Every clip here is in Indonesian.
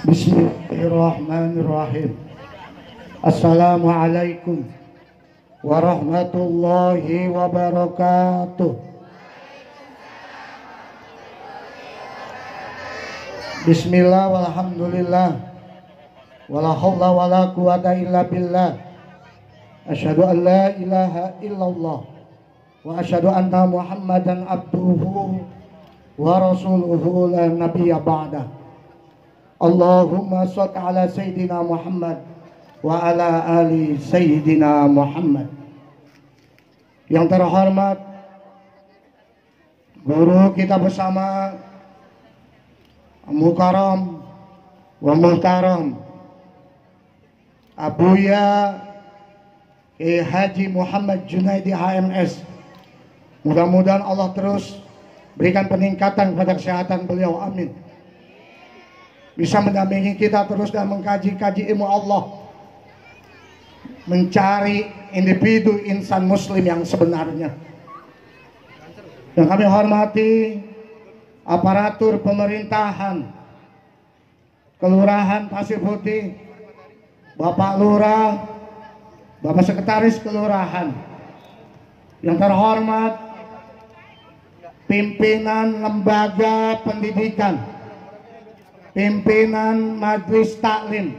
Bismillahirrahmanirrahim. Assalamualaikum warahmatullahi wabarakatuh. Bismillah walhamdulillah wala haula wala quwata illa billah. Asyhadu an la ilaha illallah wa asyhadu anna Muhammadan abduhu wa rasuluhu la nabiyya ba'da. Allahumma shalli ala sayyidina Muhammad wa ala ali sayyidina Muhammad. Yang terhormat guru kita bersama Mukaram wa Muhtaram Abuya Haji Muhammad Junaidi HMS. Mudah-mudahan Allah terus berikan peningkatan pada kesehatan beliau, amin. Bisa mendampingi kita terus dan mengkaji-kaji ilmu Allah, mencari individu insan muslim yang sebenarnya. Dan kami hormati aparatur pemerintahan Kelurahan Pasir Putih, Bapak Lurah, Bapak Sekretaris Kelurahan, yang terhormat pimpinan lembaga pendidikan, pimpinan Majelis Taklim,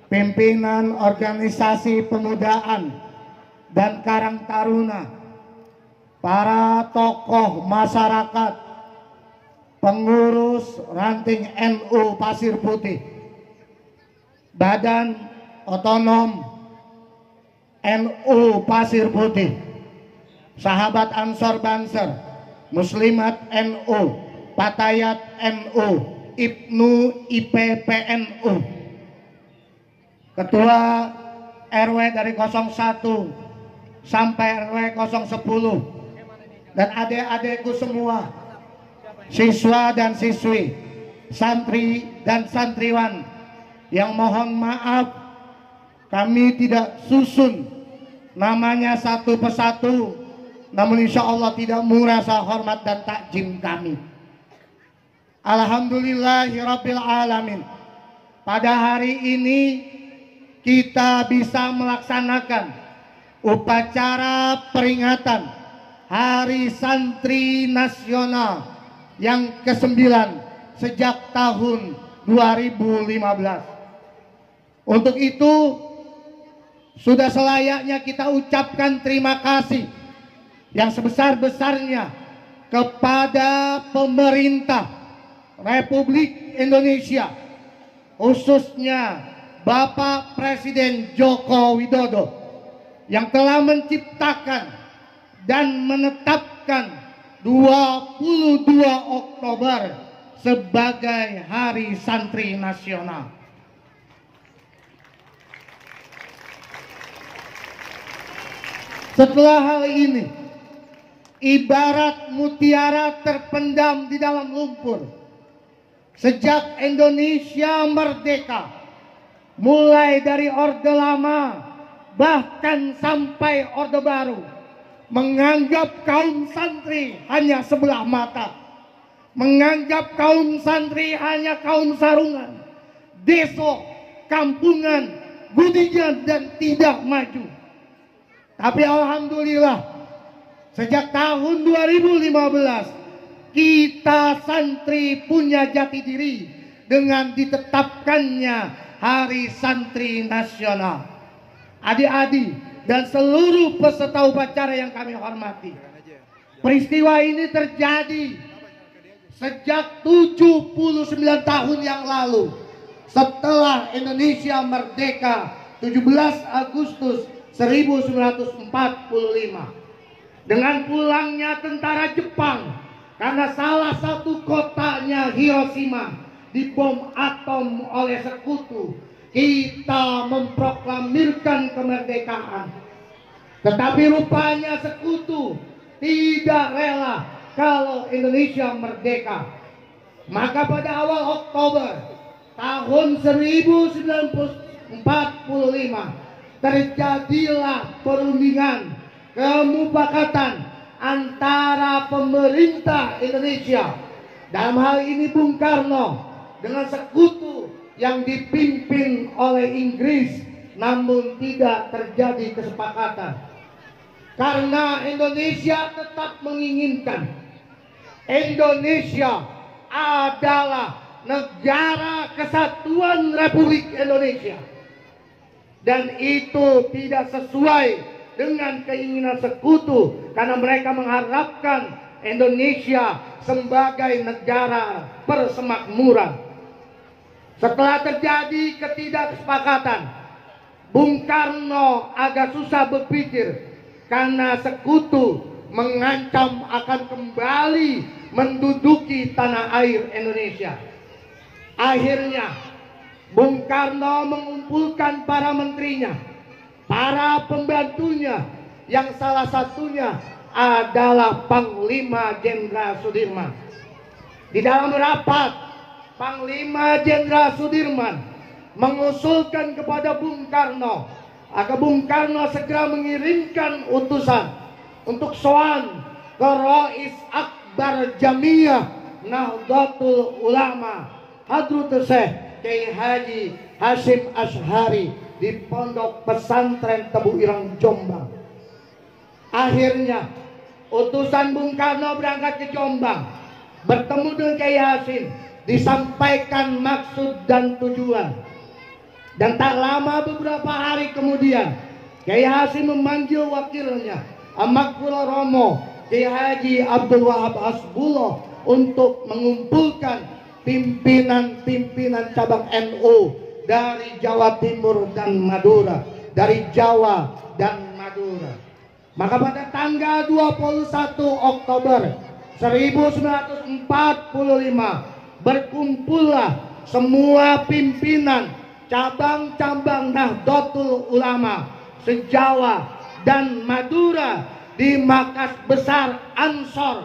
pimpinan organisasi pemudaan dan Karang Taruna, para tokoh masyarakat, pengurus ranting NU Pasir Putih, Badan Otonom NU Pasir Putih, sahabat Ansor Banser, Muslimat NU, Patayat NU, Ibnu IPPNU, Ketua RW dari 01 sampai RW 010, dan adik-adikku semua, siswa dan siswi, santri dan santriwan, yang mohon maaf kami tidak susun namanya satu persatu, namun insya Allah tidak merasa hormat dan takjim kami. Alhamdulillahirabbil alamin. Pada hari ini kita bisa melaksanakan upacara peringatan Hari Santri Nasional yang ke-9 sejak tahun 2015. Untuk itu sudah selayaknya kita ucapkan terima kasih yang sebesar-besarnya kepada pemerintah Republik Indonesia, khususnya Bapak Presiden Joko Widodo, yang telah menciptakan dan menetapkan 22 Oktober sebagai Hari Santri Nasional. Setelah hal ini, ibarat mutiara terpendam di dalam lumpur, sejak Indonesia merdeka, mulai dari Orde Lama bahkan sampai Orde Baru, menganggap kaum santri hanya sebelah mata, menganggap kaum santri hanya kaum sarungan, deso, kampungan, gudigan, dan tidak maju. Tapi alhamdulillah, sejak tahun 2015 kita santri punya jati diri dengan ditetapkannya Hari Santri Nasional. Adik-adik dan seluruh peserta upacara yang kami hormati, peristiwa ini terjadi sejak 79 tahun yang lalu, setelah Indonesia merdeka 17 Agustus 1945, dengan pulangnya tentara Jepang karena salah satu kotanya, Hiroshima, dibom atom oleh sekutu. Kita memproklamirkan kemerdekaan, tetapi rupanya sekutu tidak rela kalau Indonesia merdeka. Maka pada awal Oktober tahun 1945 terjadilah perundingan kemufakatan antara pemerintah Indonesia, dalam hal ini Bung Karno, dengan sekutu yang dipimpin oleh Inggris, namun tidak terjadi kesepakatan. Karena Indonesia tetap menginginkan Indonesia adalah negara kesatuan Republik Indonesia. Dan itu tidak sesuai dengan keinginan sekutu, karena mereka mengharapkan Indonesia sebagai negara persemakmuran. Setelah terjadi ketidaksepakatan, Bung Karno agak susah berpikir karena sekutu mengancam akan kembali menduduki tanah air Indonesia. Akhirnya Bung Karno mengumpulkan para menterinya, para pembantunya, yang salah satunya adalah Panglima Jenderal Sudirman. Di dalam rapat, Panglima Jenderal Sudirman mengusulkan kepada Bung Karno agar Bung Karno segera mengirimkan utusan untuk soan ke Rais Akbar Jamiyah Nahdlatul Ulama Hadratus Syekh Kiai Haji Hasyim Asy'ari di Pondok Pesantren Tebu Ireng, Jombang. Akhirnya utusan Bung Karno berangkat ke Jombang, bertemu dengan Kiai Hasyim, disampaikan maksud dan tujuan. Dan tak lama beberapa hari kemudian Kiai Hasyim memanggil wakilnya Amakula Romo Kiai Haji Abdul Wahab Hasbullah untuk mengumpulkan pimpinan-pimpinan cabang NU dari Jawa Timur dan Madura, dari Jawa dan Madura. Maka pada tanggal 21 Oktober 1945 berkumpullah semua pimpinan cabang-cabang Nahdlatul Ulama se-Jawa dan Madura di markas besar Ansor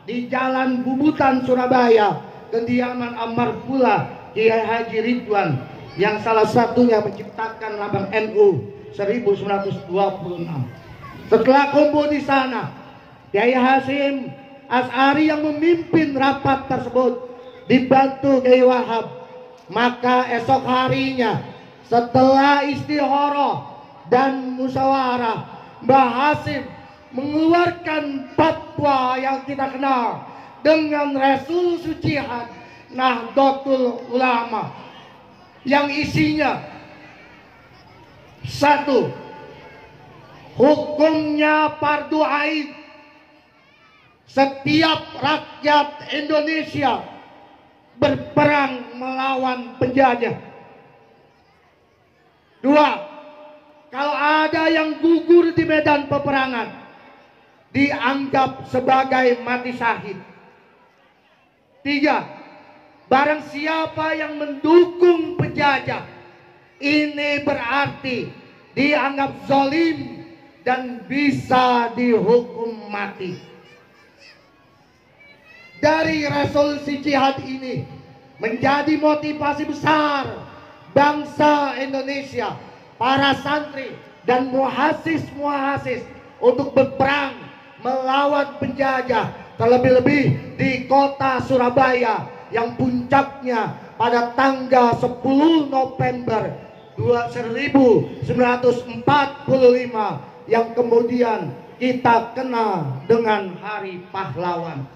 di Jalan Bubutan, Surabaya, kediaman almarhumah Kiai Haji Ridwan, yang salah satunya menciptakan lambang NU 1926. Setelah kumpul di sana, Kiai Hasyim Asy'ari yang memimpin rapat tersebut dibantu Kiai Wahab. Maka esok harinya setelah istikharah dan musyawarah, Mbah Hasyim mengeluarkan fatwa yang kita kenal dengan resolusi jihad Nahdlatul Ulama, yang isinya: 1. Hukumnya fardu ain, setiap rakyat Indonesia berperang melawan penjajah. 2. Kalau ada yang gugur di medan peperangan, dianggap sebagai mati syahid. 3. Barang siapa yang mendukung penjajah, ini berarti dianggap zalim dan bisa dihukum mati. Dari resolusi jihad ini menjadi motivasi besar bangsa Indonesia, para santri dan muhasis untuk berperang melawan penjajah, terlebih-lebih di kota Surabaya yang puncaknya pada tanggal 10 November 1945 yang kemudian kita kenal dengan Hari Pahlawan.